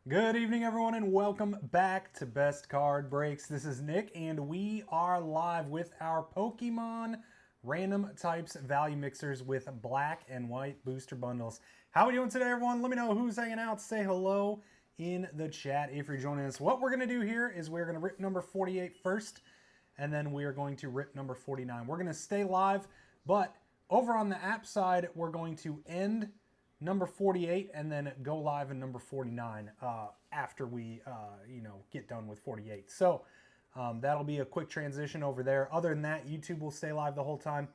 Good evening, everyone, and welcome back to Best Card Breaks. This is Nick, and we are live with our Pokemon Random Types Value Mixers with black and white booster bundles. How are we doing today, everyone? Let me know who's hanging out. Say hello in the chat if you're joining us. What we're going to do here is we're going to rip number 48 first, and then we are going to rip number 49. We're going to stay live, but over on the app side, we're going to end number 48 and then go live in number 49 after we get done with 48. So that'll be a quick transition over there. Other than that, YouTube will stay live the whole time.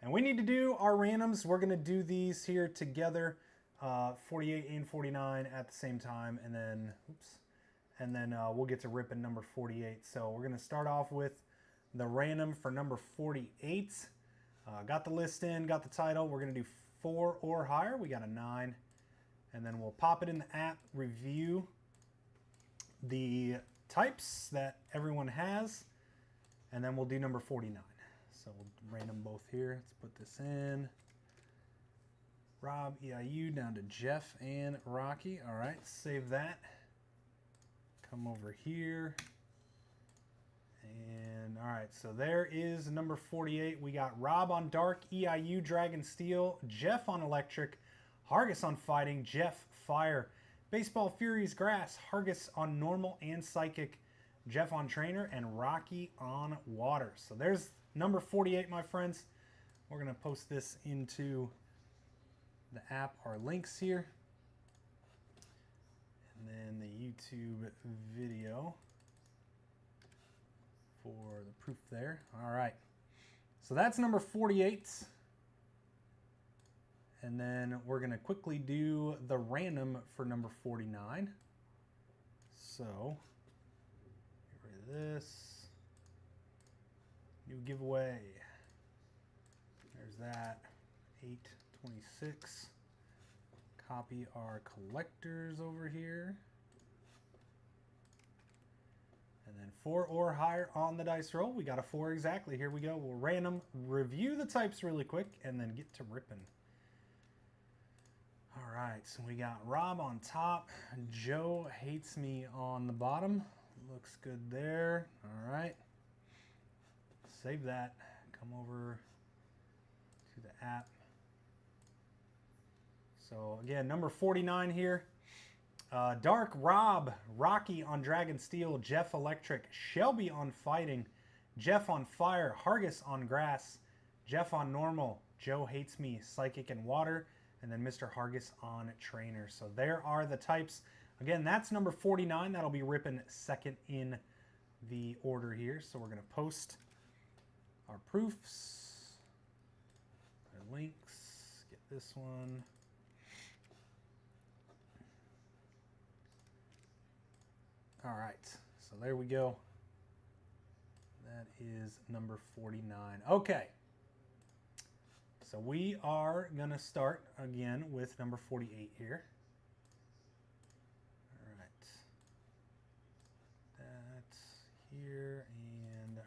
And we need to do our randoms. We're going to do these here together, 48 and 49 at the same time, and then we'll get to ripping number 48. So we're going to start off with the random for number 48. Got the list in, got the title. We're going to do 4 or higher. We got a 9, and then we'll pop it in the app, review the types that everyone has, and then we'll do number 49. So we'll random both here. Let's put this in. Rob, EIU down to Jeff and Rocky. All right, save that. Come over here. And all right, so there is number 48. We got Rob on Dark, EIU Dragon Steel, Jeff on Electric, Hargus on Fighting, Jeff Fire, Baseball Furies Grass, Hargus on Normal and Psychic, Jeff on Trainer, and Rocky on Water. So there's number 48, my friends. We're going to post this into the app, our links here, and then the YouTube video for the proof there. All right, so that's number 48, and then we're going to quickly do the random for number 49. So get rid of this. New giveaway. There's that. 826. Copy our collectors over here. And then 4 or higher on the dice roll. We got a 4 exactly. Here we go. We'll random review the types really quick and then get to ripping. All right, so we got Rob on top. Joe Hates Me on the bottom. Looks good there. All right. Save that. Come over to the app. So again, number 49 here. Dark Rob, Rocky on Dragon Steel, Jeff Electric, Shelby on Fighting, Jeff on Fire, Hargus on Grass, Jeff on Normal, Joe Hates Me, Psychic and Water, and then Mr. Hargus on Trainer. So there are the types. Again, that's number 49. That'll be ripping second in the order here. So we're going to post our proofs, our links, get this one. All right, so there we go. That is number 49. Okay, so we are going to start again with number 48 here. All right, that's here, and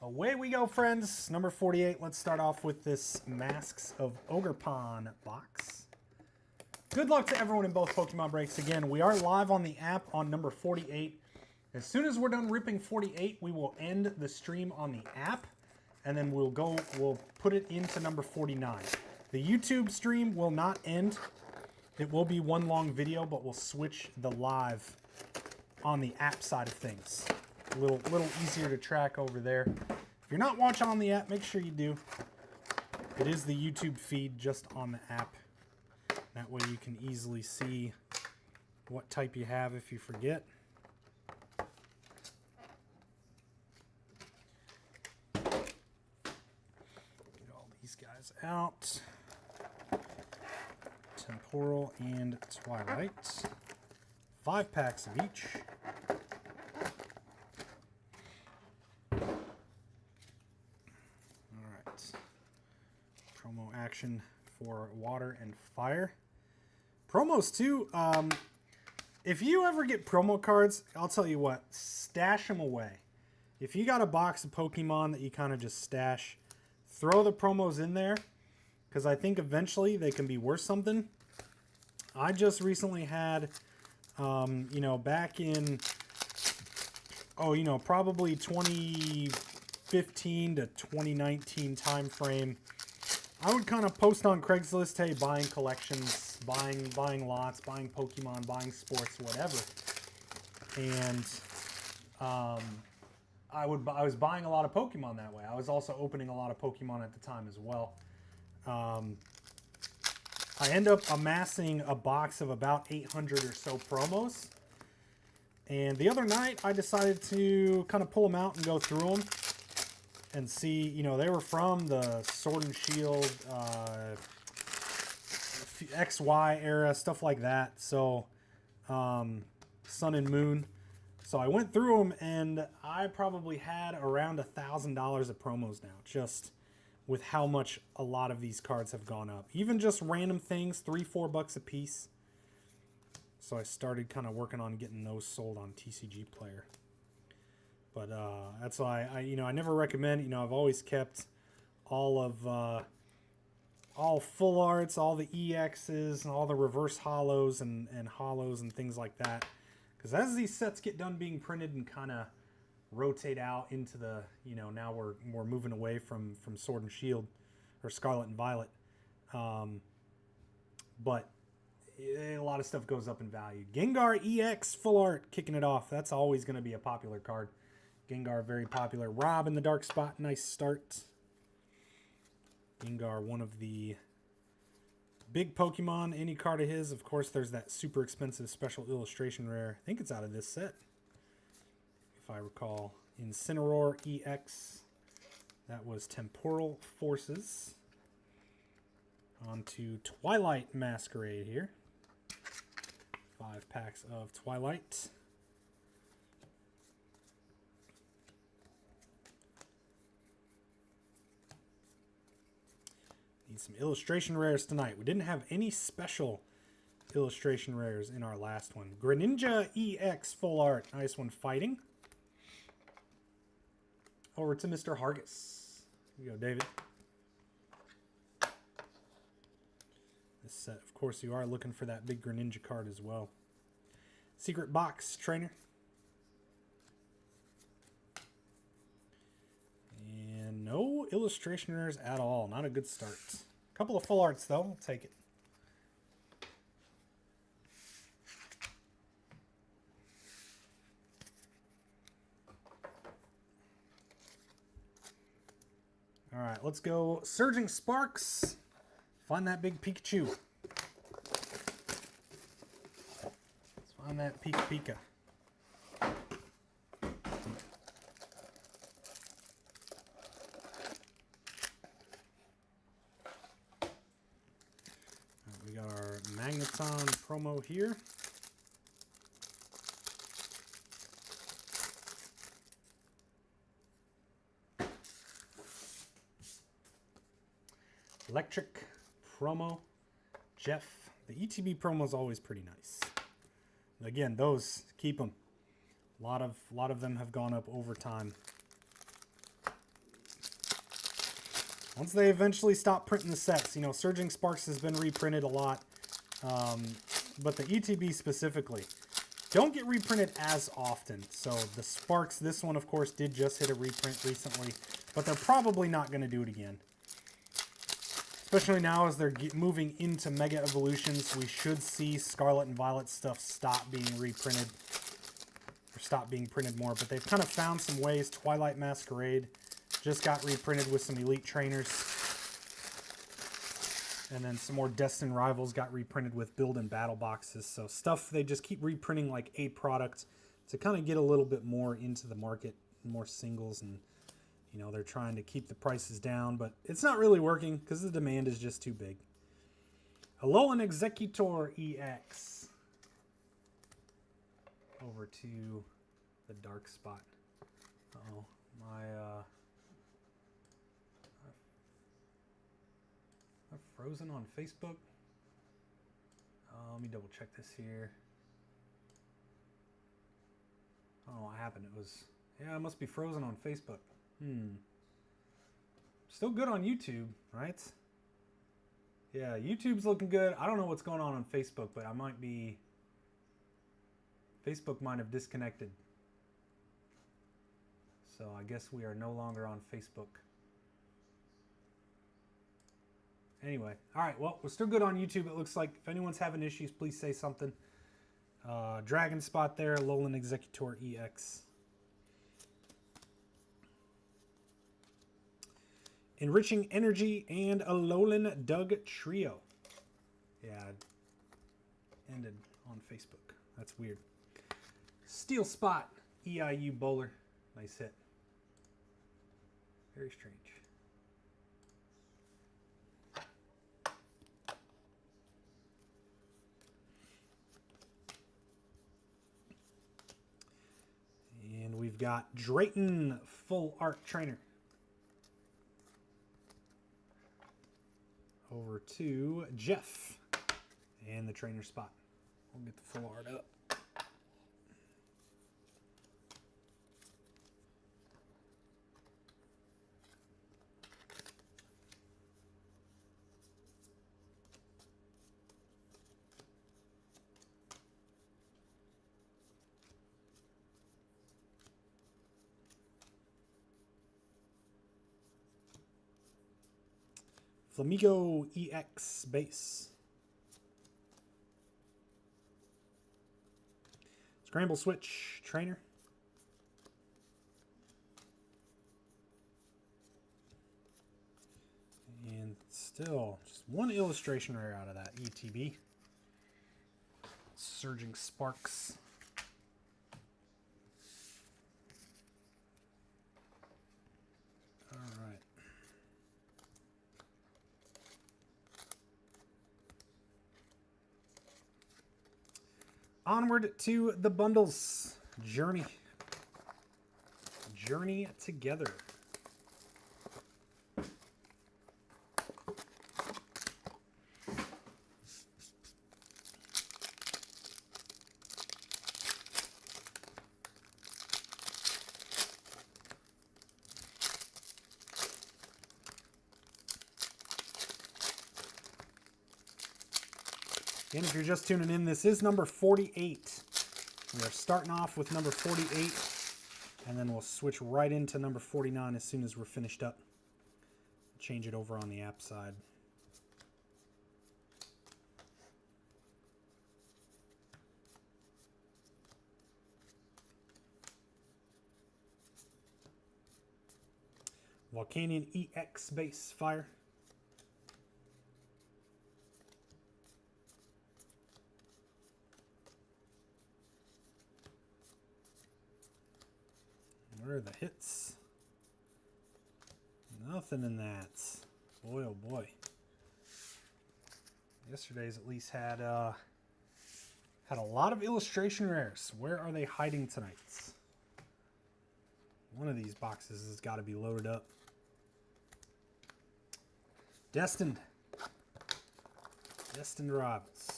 away we go, friends. Number 48, let's start off with this Masks of Ogerpon box. Good luck to everyone in both Pokemon breaks. Again, we are live on the app on number 48. As soon as we're done ripping 48, we will end the stream on the app, and then we'll put it into number 49. The YouTube stream will not end. It will be one long video, but we'll switch the live on the app side of things. A little easier to track over there. If you're not watching on the app, make sure you do. It is the YouTube feed just on the app. That way you can easily see what type you have if you forget. Get all these guys out. Temporal and Twilight. 5 packs of each. All right. Promo action for Water and Fire. Promos too. If you ever get promo cards, I'll tell you what, stash them away. If you got a box of Pokemon that you kind of just stash, throw the promos in there, because I think eventually they can be worth something. I just recently had You know, back in, you know, probably 2015 to 2019 time frame, I would kind of post on Craigslist, hey, buying collections, buying lots, buying Pokemon, buying sports, whatever. And I was buying a lot of Pokemon that way. I was also opening a lot of Pokemon at the time as well. I end up amassing a box of about 800 or so promos. And the other night, I decided to kind of pull them out and go through them and see, you know, they were from the Sword and Shield, XY era, stuff like that. So, Sun and Moon. So I went through them, and I probably had around $1,000 of promos now, just with how much a lot of these cards have gone up. Even just random things, $3-4 bucks a piece. So I started kind of working on getting those sold on TCG Player. But that's why I never recommend. You know, I've always kept all full arts, all the EXs, and all the reverse hollows and hollows and things like that. Because as these sets get done being printed and kind of rotate out into the, you know, now we're moving away from Sword and Shield or Scarlet and Violet. But a lot of stuff goes up in value. Gengar EX full art kicking it off. That's always going to be a popular card. Gengar very popular. Rob in the dark spot. Nice start. Gengar, one of the big Pokemon. Any card of his. Of course, there's that super expensive special illustration rare. I think it's out of this set, if I recall. Incineroar EX. That was Temporal Forces. On to Twilight Masquerade here. 5 packs of Twilight. Need some illustration rares tonight. We didn't have any special illustration rares in our last one. Greninja EX full art. Nice one fighting. Over to Mr. Hargis. Here you go, David. This set, of course, you are looking for that big Greninja card as well. Secret Box Trainer. And no illustration rares at all. Not a good start. A couple of full arts, though. I'll take it. All right, let's go Surging Sparks. Find that big Pikachu. Let's find that Pika. We got our Magneton promo here. Electric promo, Jeff. The ETB promo is always pretty nice. Again, those, keep them. A lot of them have gone up over time. Once they eventually stop printing the sets, you know, Surging Sparks has been reprinted a lot, but the ETB specifically don't get reprinted as often. So the Sparks, this one of course did just hit a reprint recently, but they're probably not going to do it again. Especially now as they're moving into Mega Evolutions, we should see Scarlet and Violet stuff stop being reprinted. Or stop being printed more. But they've kind of found some ways. Twilight Masquerade just got reprinted with some Elite Trainers. And then some more Destined Rivals got reprinted with Build and Battle boxes. So stuff they just keep reprinting like a product to kind of get a little bit more into the market. More singles, and you know, they're trying to keep the prices down, but it's not really working because the demand is just too big. Alolan Executor EX. Over to the dark spot. Uh-oh. I'm frozen on Facebook. Let me double check this here. I don't know what happened. It was, yeah, it must be frozen on Facebook. Still good on YouTube, right? Yeah, YouTube's looking good. I don't know what's going on Facebook, but I might be Facebook might have disconnected. So I guess we are no longer on Facebook. Anyway, all right, well, we're still good on YouTube. It looks like if anyone's having issues, please say something. Dragon Spot there, Alolan Executor EX. Enriching Energy and Alolan Doug Trio. Yeah, ended on Facebook. That's weird. Steel Spot, EIU Bowler. Nice hit. Very strange. And we've got Drayton Full Art Trainer. Over to Jeff and the trainer spot. We'll get the full art up. Flamigo EX base. Scramble Switch trainer. And still just one illustration rare out of that ETB. Surging Sparks. All right. Onward to the bundles. Journey. Journey together. And if you're just tuning in, this is number 48. We are starting off with number 48, and then we'll switch right into number 49 as soon as we're finished up. Change it over on the app side. Volcanion EX base fire. Where are the hits? Nothing in that. Boy, oh boy. Yesterday's at least had a lot of illustration rares. Where are they hiding tonight? One of these boxes has got to be loaded up. Destined. Destined Robins.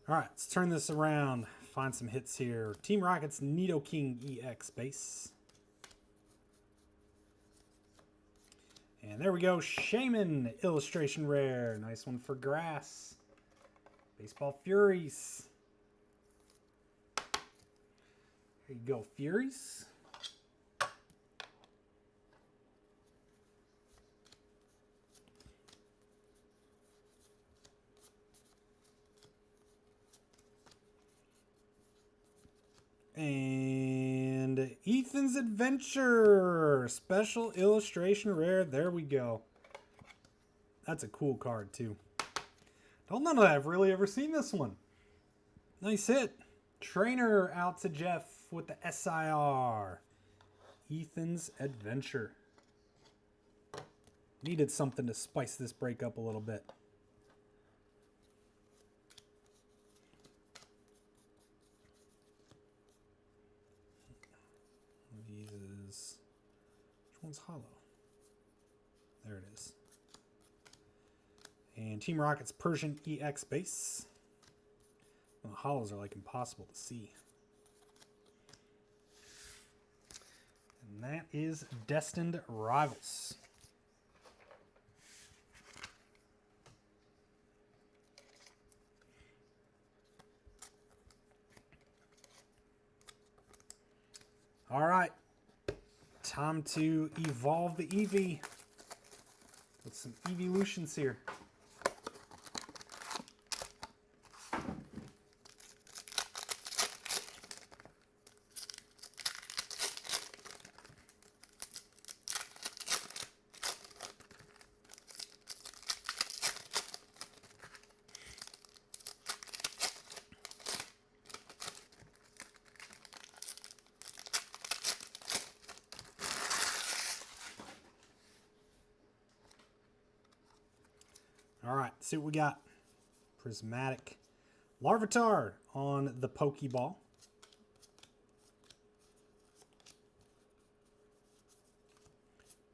All right, let's turn this around. Find some hits here. Team Rocket's Nidoking EX base. And there we go. Shaman illustration rare. Nice one for Grass. Baseball Furies. There you go, Furies. And Ethan's Adventure special illustration rare. There we go. That's a cool card too. Don't know that I've really ever seen this one. Nice hit. Trainer out to Jeff with the SIR. Ethan's Adventure. Needed something to spice this break up a little bit. Where's Hollow? There it is. And Team Rocket's Persian EX base. Well, the hollows are like impossible to see. And that is Destined Rivals. All right, time to evolve the Eevee with some evolutions here. All right, see what we got. Prismatic Larvitar on the Pokeball.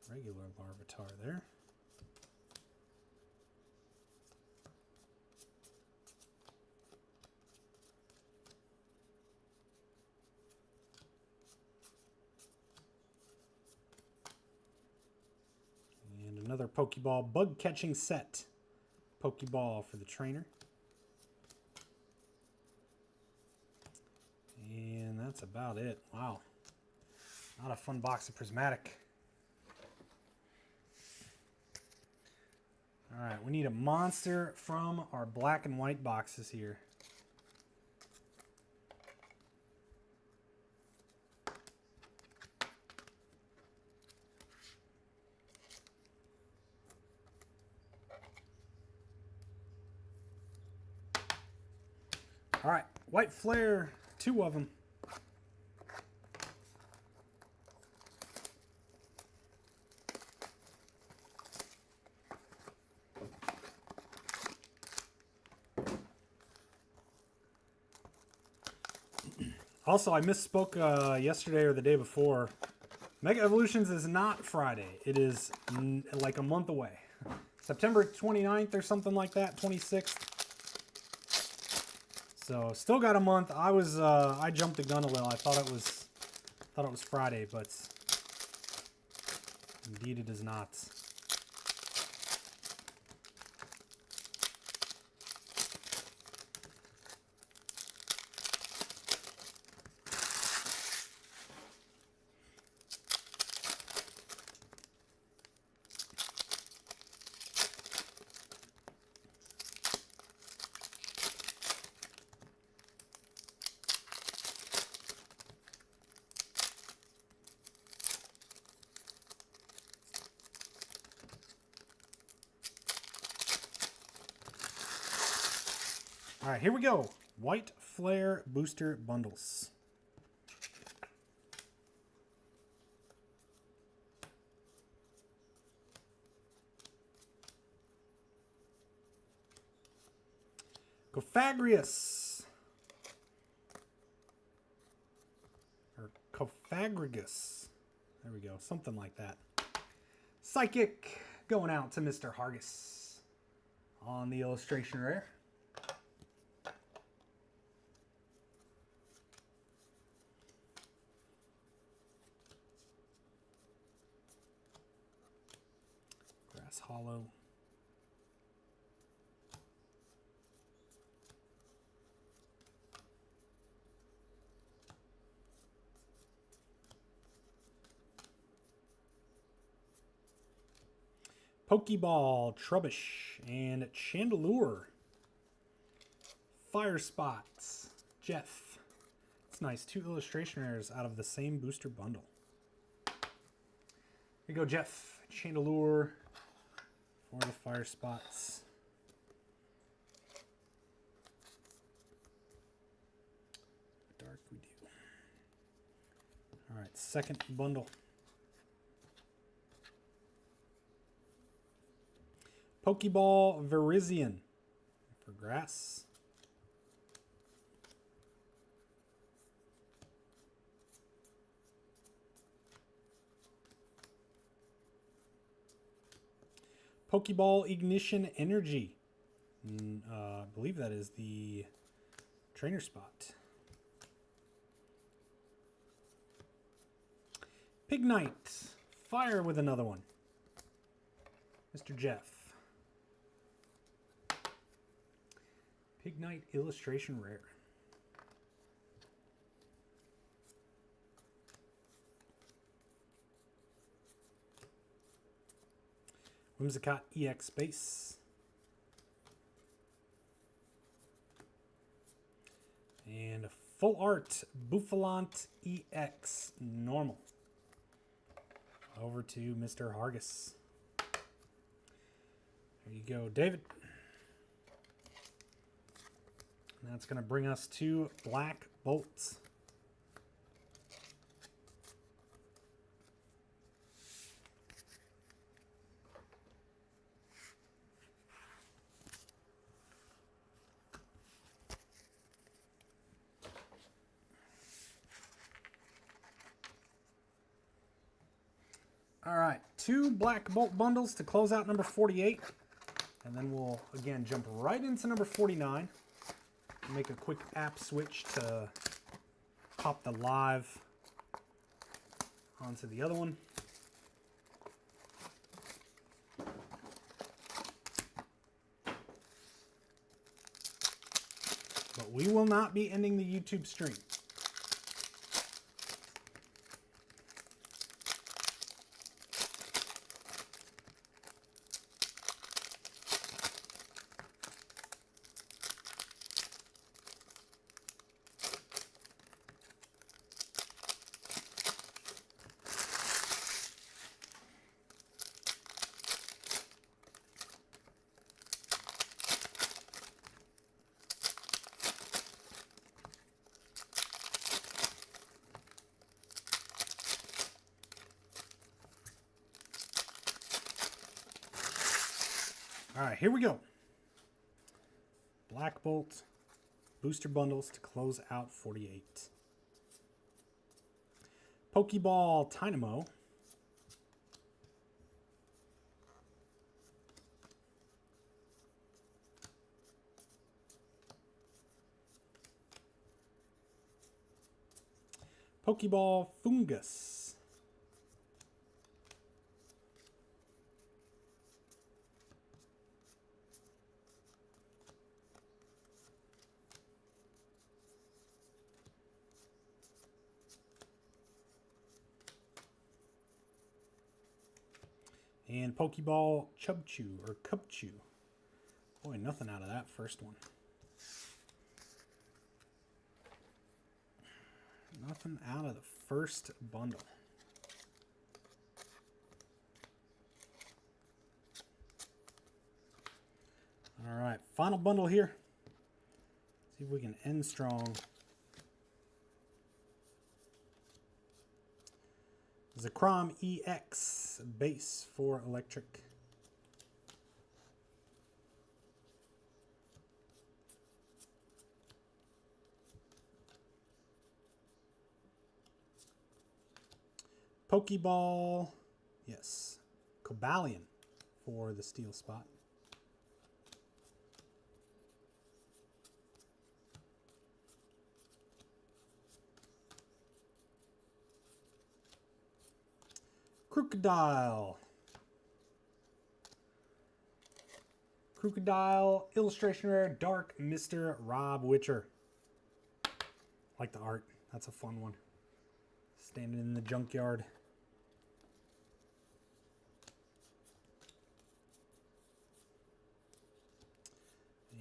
Regular Larvitar there. And another Pokeball bug catching set. Pokeball for the trainer. And that's about it. Wow. Not a fun box of Prismatic. All right, we need a monster from our black and white boxes here. All right, White Flare, 2 of them. Also, I misspoke yesterday or the day before. Mega Evolutions is not Friday. It is like a month away. September 29th or something like that, 26th. So still got a month. I jumped the gun a little. I thought it was Friday, but indeed it is not. All right, here we go. White Flare Booster Bundles. Cofagrigus. Or Cofagrigus. There we go. Something like that. Psychic going out to Mr. Hargis on the illustration rare. Grass Hollow. Pokeball, Trubbish, and Chandelure. Fire Spots, Jeff. It's nice. 2 illustration rares out of the same booster bundle. Here you go, Jeff. Chandelure for the Fire Spots. Dark we do. All right, second bundle. Pokeball Virizion for grass. Pokeball Ignition Energy. I believe that is the trainer spot. Pignite. Fire with another one. Mr. Jeff. Pignite Illustration Rare. Whimsicott EX Base. And a full art Bouffalant EX Normal. Over to Mr. Hargis. There you go, David. And that's going to bring us to Black Bolts. All right, 2 Black Bolt bundles to close out number 48. And then we'll, again, jump right into number 49. Make a quick app switch to pop the live onto the other one. But we will not be ending the YouTube stream. All right, here we go. Black Bolt booster bundles to close out 48. Pokeball Dynamo. Pokeball Fungus. And Pokeball Chubchoo or Cubchoo. Boy, nothing out of that first one. Nothing out of the first bundle. All right, final bundle here. See if we can end strong. Zekrom EX base for electric. Pokeball, yes, Cobalion for the steel spot. Crocodile. Crocodile illustration rare dark Mr. Rob Witcher. Like the art. That's a fun one. Standing in the junkyard.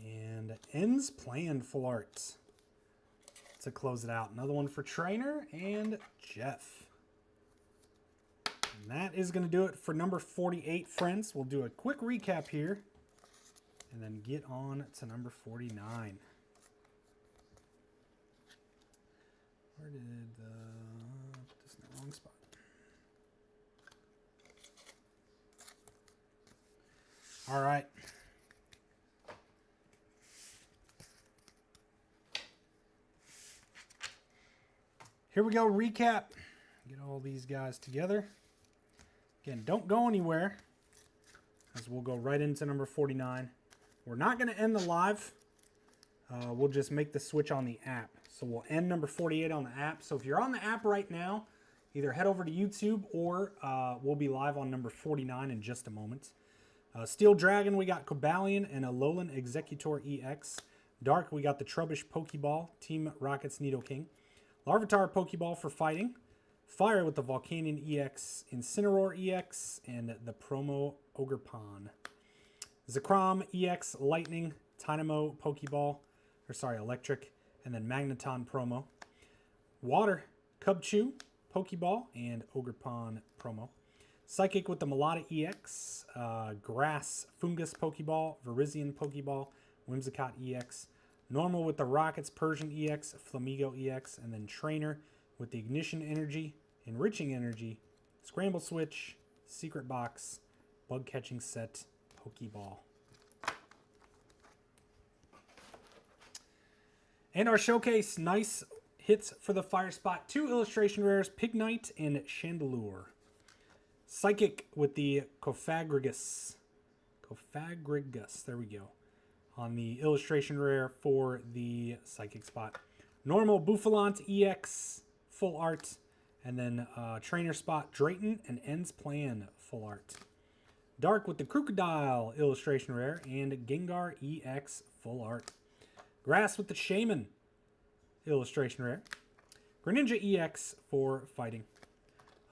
And ends planned full art to close it out. Another one for Trainer and Jeff. And that is going to do it for number 48, friends. We'll do a quick recap here and then get on to number 49. Where did put this in the wrong spot? All right. Here we go, recap. Get all these guys together. Again, don't go anywhere. as we'll go right into number 49. We're not going to end the live. We'll just make the switch on the app. So we'll end number 48 on the app. So if you're on the app right now, either head over to YouTube or we'll be live on number 49 in just a moment. Steel Dragon, we got Cobalion and Alolan Executor EX. Dark, we got the Trubbish Pokeball, Team Rocket's Nidoking. Larvitar Pokeball for fighting. Fire with the Volcanion EX, Incineroar EX, and the promo Ogerpon. Zekrom EX Lightning, Tynamo Pokeball, Electric, and then Magneton promo. Water, Cubchoo Pokeball, and Ogerpon promo. Psychic with the Melata EX, Grass Fungus Pokeball, Virizion Pokeball, Whimsicott EX. Normal with the Rockets Persian EX, Flamigo EX, and then Trainer with the Ignition Energy, Enriching Energy, Scramble Switch, Secret Box, Bug Catching Set, Pokeball. And our showcase, nice hits for the Fire Spot. 2 illustration rares, Pignite and Chandelure. Psychic with the Cofagrigus, there we go, on the illustration rare for the Psychic spot. Normal Buffalant EX, full art, and then trainer spot Drayton and Ends Plan, full art. Dark with the Crocodile illustration rare and Gengar EX, full art. Grass with the Shaman illustration rare. Greninja EX for fighting.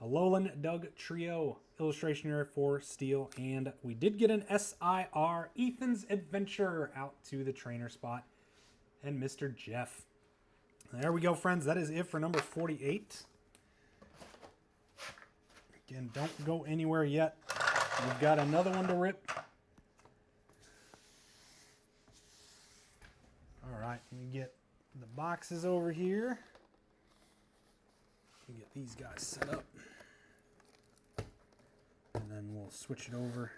Alolan Doug Trio illustration rare for steel. And we did get an SIR Ethan's Adventure out to the trainer spot. And Mr. Jeff. There we go, friends. That is it for number 48. Again, don't go anywhere yet. We've got another one to rip. All right, let me get the boxes over here. Let me get these guys set up. And then we'll switch it over.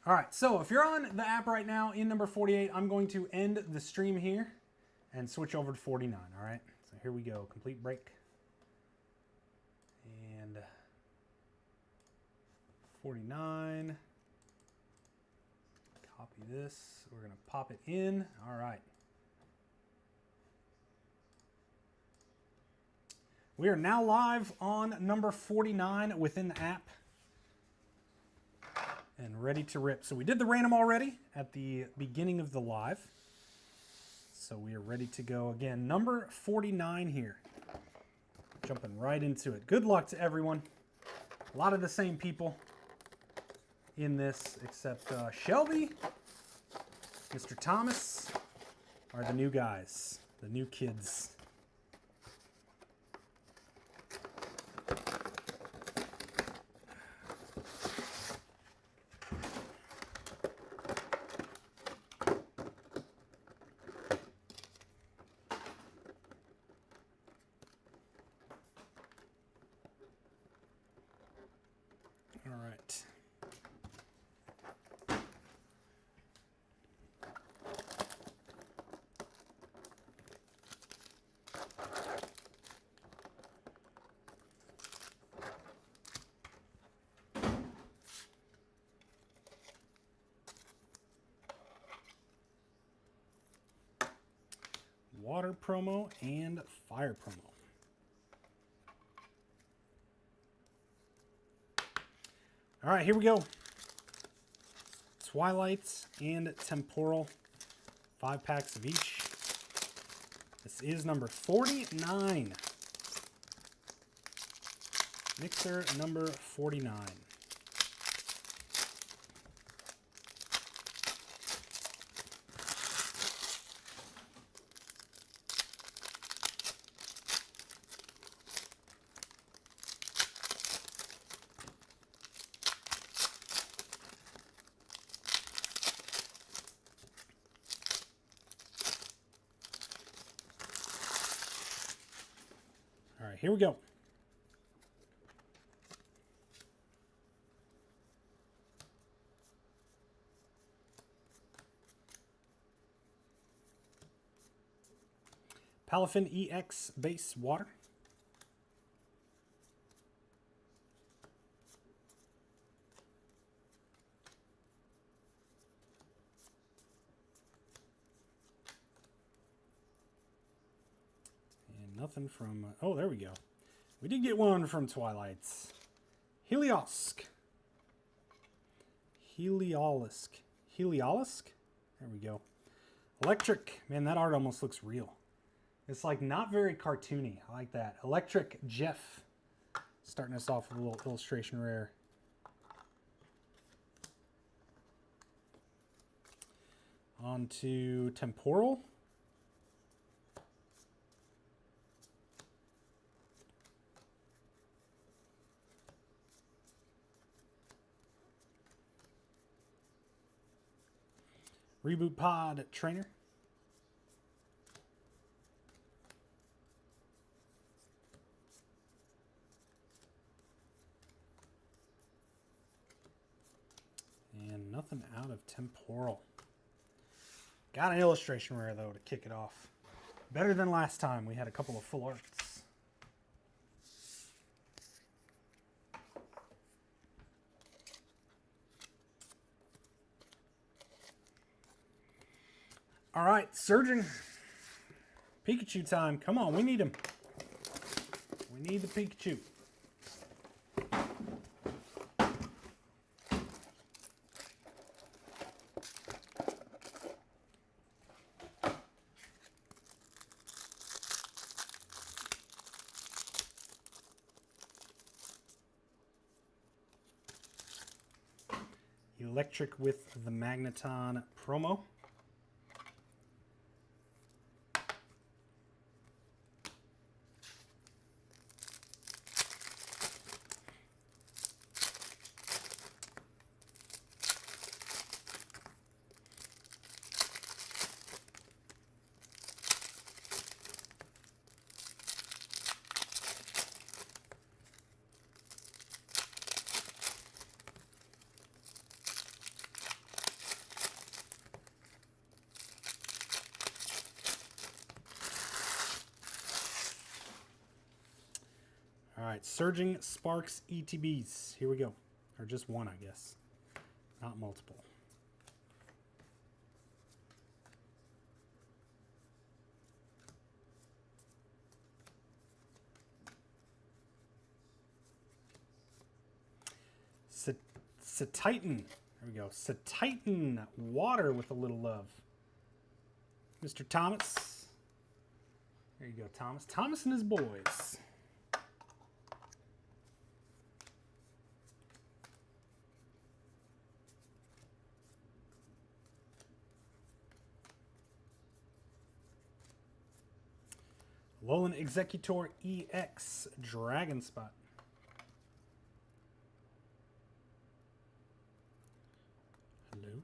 All right, so if you're on the app right now in number 48, I'm going to end the stream here and switch over to 49, all right? So here we go, complete break. And 49, copy this, we're gonna pop it in, all right. We are now live on number 49 within the app. And ready to rip. So we did the random already at the beginning of the live. So we are ready to go again. Number 49 here. Jumping right into it. Good luck to everyone. A lot of the same people in this, except Shelby, Mr. Thomas are the new guys, the new kids. Water promo and fire promo. All right, here we go. Twilights and Temporal, 5 packs of each. This is number 49. Mixer number 49. All right, here we go. Palafin EX base water. And nothing from... oh, there we go. We did get one from Twilights. Heliolisk. Heliolisk. Heliolisk? There we go. Electric. Man, that art almost looks real. It's like not very cartoony. I like that. Electric Jeff. Starting us off with a little illustration rare. On to Temporal. Reboot Pod Trainer. And nothing out of Temporal. Got an illustration rare, though, to kick it off. Better than last time. We had a couple of full arts. All right, Surging. Pikachu time. Come on, we need him. We need the Pikachu. Electric with the Magneton promo. All right, Surging Sparks ETBs. Here we go. Or just one, I guess. Not multiple. Titan. There we go. Titan water with a little love. Mr. Thomas. There you go, Thomas. Thomas and his boys. Alolan Exeggutor EX Dragon Spot. Hello.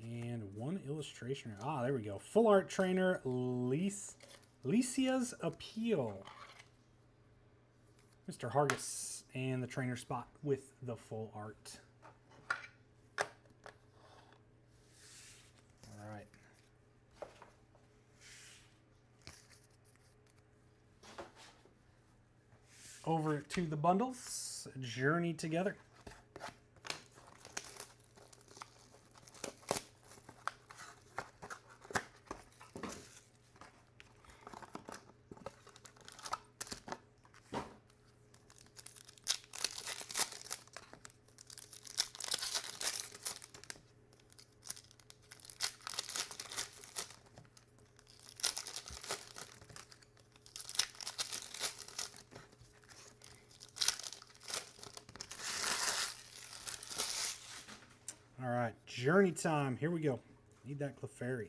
And one illustration. Ah, there we go. Full art trainer, Lycia's Appeal. Mr. Hargis and the trainer spot with the full art. All right. Over to the bundles. Journey together. All right, journey time. Here we go. Need that Clefairy.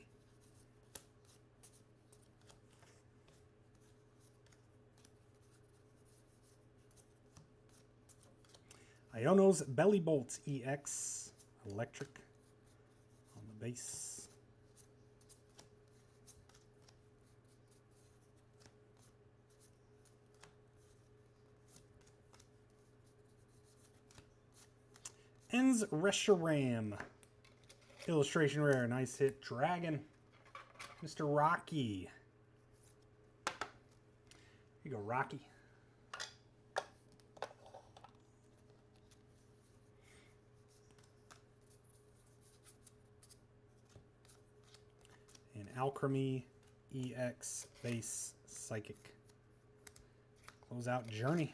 Iono's Belly Bolts EX. Electric on the base. Ends Reshiram. Illustration rare. Nice hit. Dragon. Mr. Rocky. Here you go, Rocky. And Alchemy EX base Psychic. Close out Journey.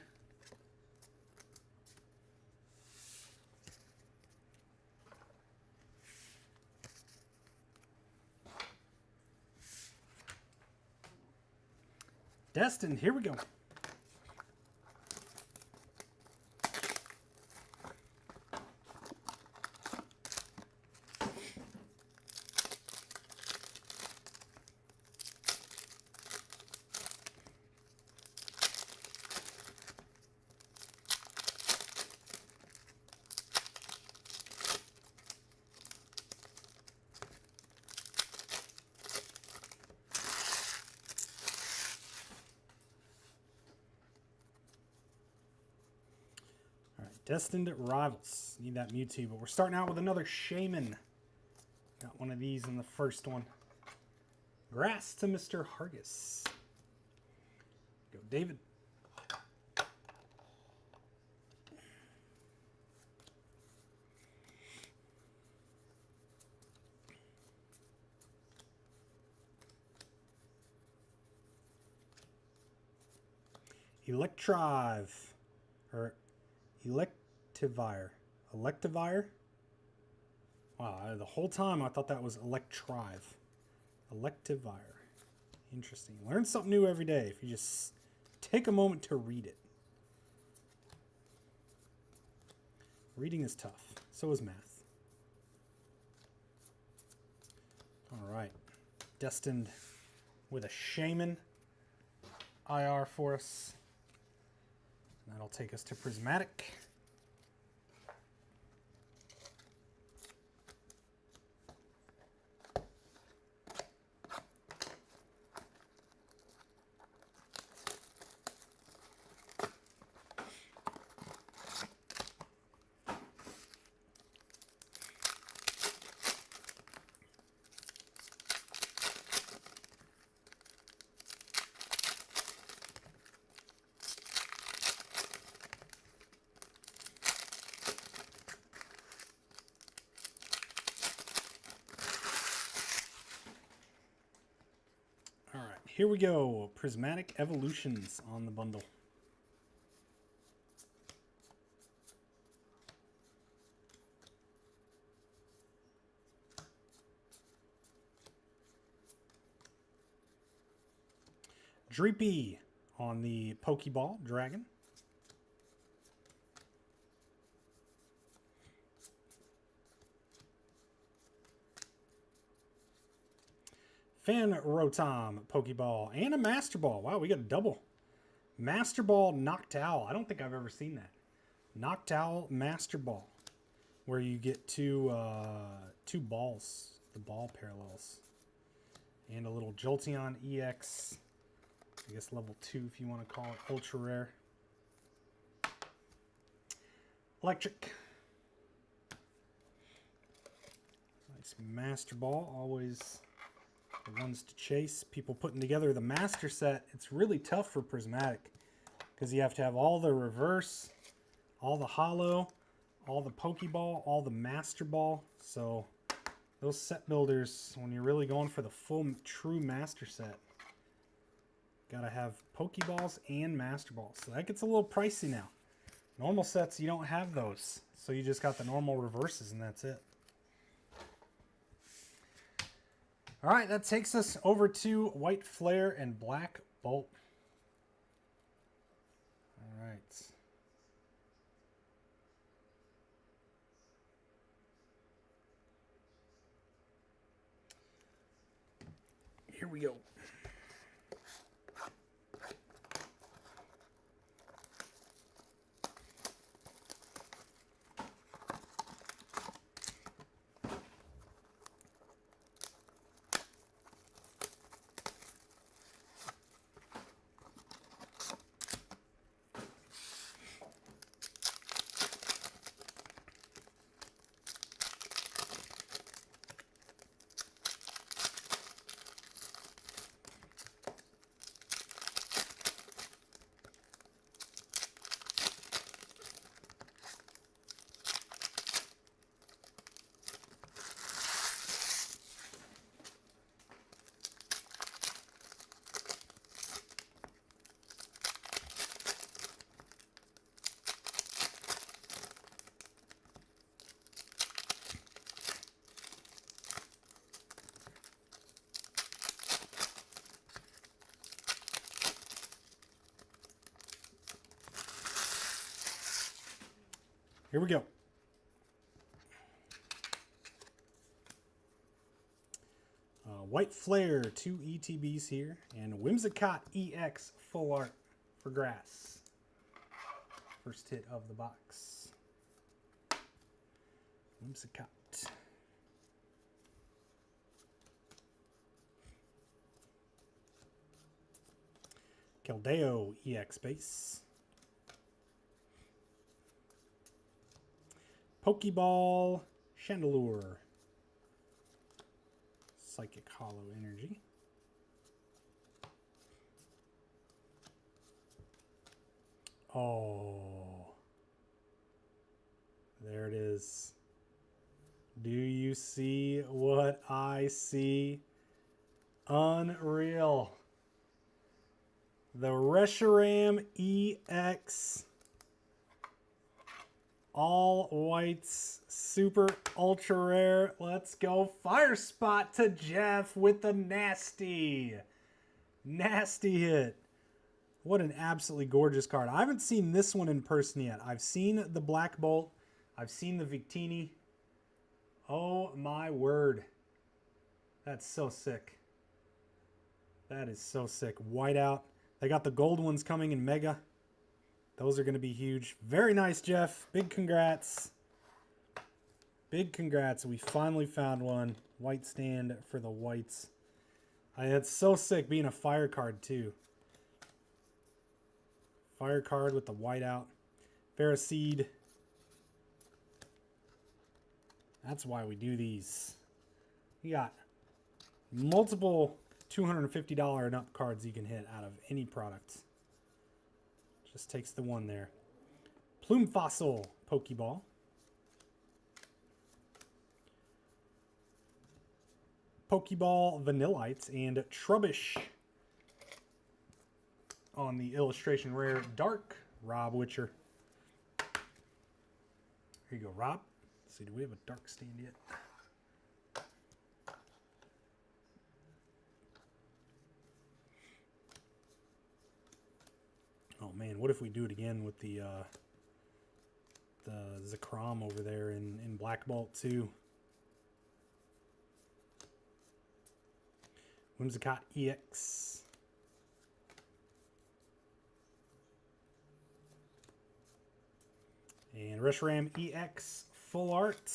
Destined, here we go. Destined Rivals. Need that Mewtwo, but we're starting out with another Shaman. Got one of these in the first one. Grass to Mr. Hargis. Go, David. Electrive. Or Electivire. Electivire? Wow, the whole time I thought that was Electrive. Electivire. Interesting. Learn something new every day if you just take a moment to read it. Reading is tough. So is math. Alright. Destined with a Shaman IR for us. That'll take us to Prismatic. Here we go. Prismatic Evolutions on the bundle. Dreepy on the Pokeball Dragon. Fan Rotom Pokeball and a Master Ball. Wow, we got a double. Master Ball Noctowl. I don't think I've ever seen that. Noctowl Master Ball, where you get two balls, the ball parallels, and a little Jolteon EX. I guess level 2 if you want to call it ultra rare. Electric. Nice Master Ball, always the ones to chase. People putting together the master set, it's really tough for Prismatic because you have to have all the reverse, all the holo, all the Pokeball, all the Master Ball. So those set builders, when you're really going for the full true master set, gotta have Pokeballs and Master Balls. So that gets a little pricey now. Normal sets, you don't have those. So you just got the normal reverses and that's it. All right, that takes us over to White Flare and Black Bolt. All right. Here we go. Here we go. White Flare, 2 ETBs here, and Whimsicott EX Full Art for grass. First hit of the box. Whimsicott. Keldeo EX base. Pokeball Chandelure. Psychic Hollow Energy. Oh. There it is. Do you see what I see? Unreal. The Reshiram EX. All whites, super ultra rare. Let's go. Fire spot to Jeff with the nasty hit. What an absolutely gorgeous card. I haven't seen this one in person yet. I've seen the Black Bolt. I've seen the Victini. Oh my word. That's so sick. That is so sick. Whiteout. They got the gold ones coming in Mega. Those are going to be huge. Very nice, Jeff. Big congrats. Big congrats. We finally found one. White stand for the whites. It's so sick being a fire card, too. Fire card with the whiteout. Ferroseed. That's why we do these. You got multiple $250 and up cards you can hit out of any product. Just takes the one there. Plume Fossil Pokeball. Pokeball Vanillite and Trubbish on the illustration rare Dark Rob Witcher. Here you go, Rob. Let's see, do we have a dark stand yet? Oh man, what if we do it again with the Zekrom over there in Black Bolt too? Whimsicott EX. And Reshiram EX Full Art.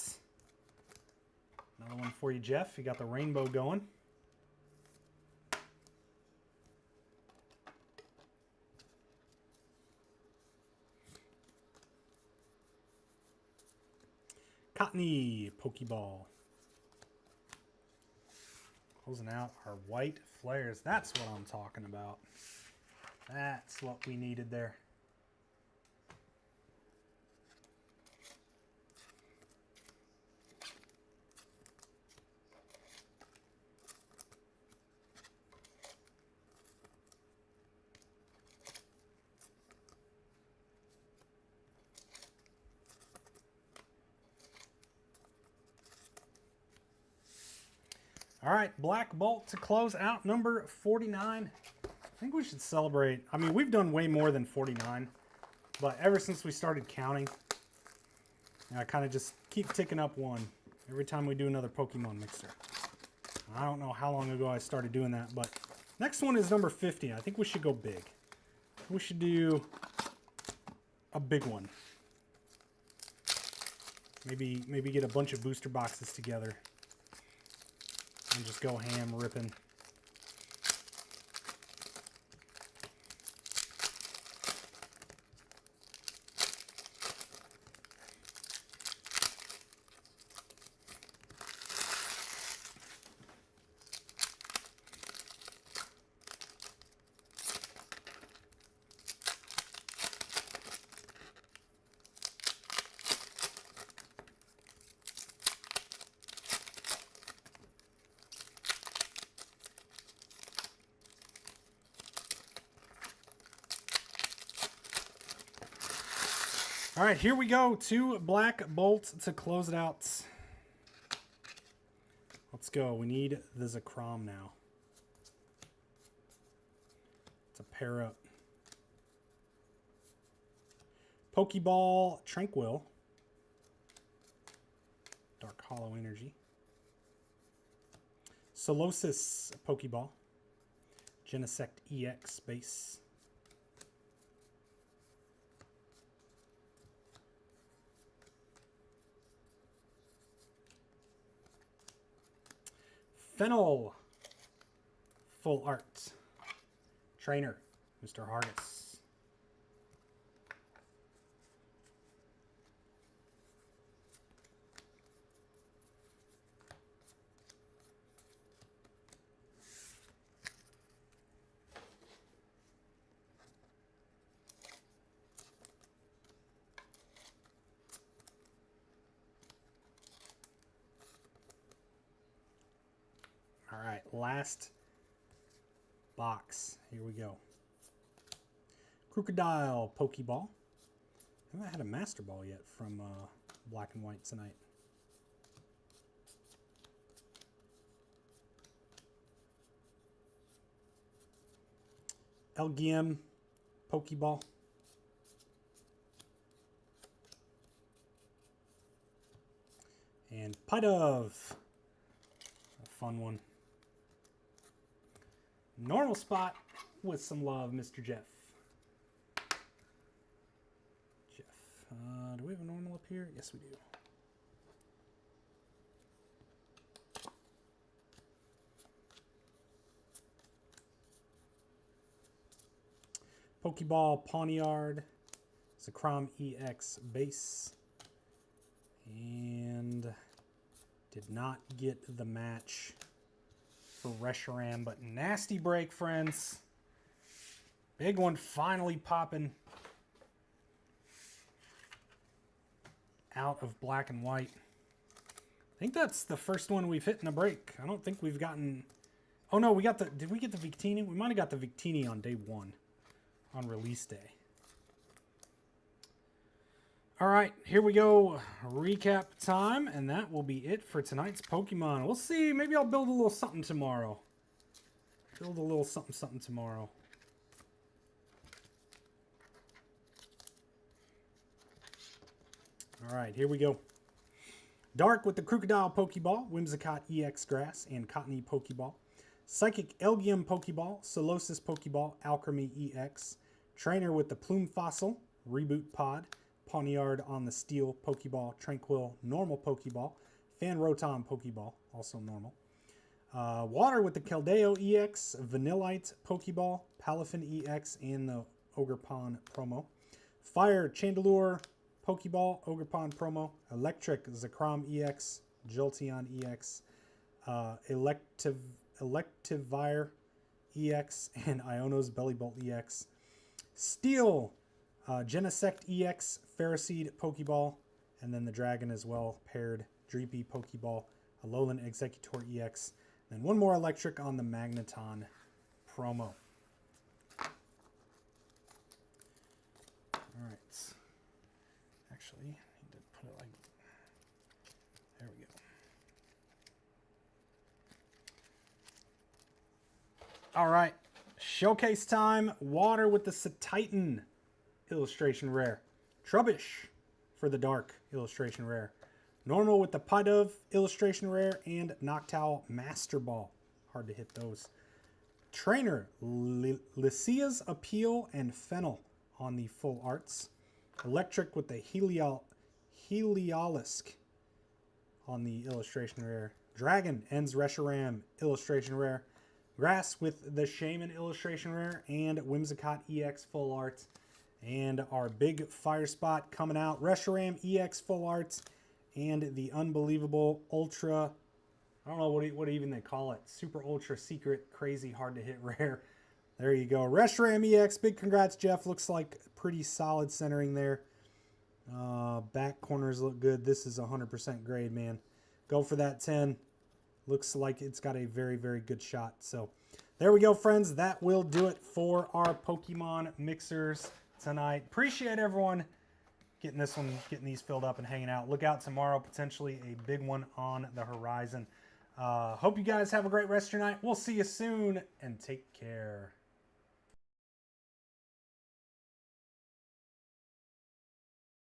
Another one for you, Jeff. You got the rainbow going. Cottony Pokeball. Closing out our white flares. That's what I'm talking about. That's what we needed there. All right, Black Bolt to close out number 49. I think we should celebrate. I mean, we've done way more than 49, but ever since we started counting, I kind of just keep ticking up one every time we do another Pokemon mixer. I don't know how long ago I started doing that, but next one is number 50. I think we should go big. We should do a big one. Maybe get a bunch of booster boxes together. And just go ham ripping. All right, here we go. 2 Black Bolts to close it out. Let's go. We need the Zekrom now. It's a pair up. Pokeball Tranquil. Dark Hollow Energy. Solosis Pokeball. Genesect EX base. Fennel. Full art. Trainer, Mr. Hargis. All right, last box. Here we go. Crocodile Pokeball. I haven't had a Master Ball yet from Black and White tonight. Elgyem Pokeball. And Pidove. A fun one. Normal spot with some love, Mr. Jeff. Do we have a normal up here? Yes, we do. Pokeball Pawniard. Zekrom EX base. And did not get the match for Reshiram, but nasty break, friends. Big one finally popping out of Black and White. I think that's the first one we've hit in a break. I don't think we've gotten... Oh no, we got the... Did we get the Victini? We might have got the Victini on day one, on release day. All right, here we go. Recap time, and that will be it for tonight's Pokemon. We'll see. Maybe I'll build a little something tomorrow. Build a little something tomorrow. All right, here we go. Dark with the Crocodile Pokeball, Whimsicott EX Grass, and Cottony Pokeball. Psychic Elgyem Pokeball, Solosis Pokeball, Alchemy EX. Trainer with the Plume Fossil, Reboot Pod. Pawniard on the Steel Pokeball, Tranquil Normal Pokeball. Fan Rotom Pokeball, also normal. Water with the Keldeo EX, Vanillite Pokeball, Palafin EX, and the Ogerpon promo. Fire Chandelure Pokeball, Ogerpon promo. Electric Zekrom EX, Jolteon EX, Electivire EX, and Iono's Bellibolt EX. Steel Genesect EX, Ferroseed Pokeball, and then the Dragon as well, paired Dreepy Pokeball, Alolan Executor EX, and one more Electric on the Magneton promo. All right. Actually, I need to put it like... There we go. All right. Showcase time. Water with the Satitan illustration rare. Trubbish for the Dark illustration rare. Normal with the Pidove illustration rare, and Noctowl Master Ball. Hard to hit those. Trainer, Lycia's Appeal and Fennel on the full arts. Electric with the Heliolisk on the illustration rare. Dragon ends Reshiram illustration rare. Grass with the Shaman illustration rare, and Whimsicott EX full art. And our big fire spot coming out, Reshiram EX full art, and the unbelievable ultra, I don't know what even they call it, super ultra secret, crazy hard to hit rare. There you go, Reshiram EX. Big congrats, Jeff. Looks like pretty solid centering there. Back corners look good. This is 100% grade, man. Go for that 10. Looks like it's got a very, very good shot. So there we go, friends. That will do it for our Pokemon mixers tonight. Appreciate everyone getting these filled up and hanging out. Look out tomorrow, potentially a big one on the horizon. Hope you guys have a great rest of your night. We'll see you soon, and take care.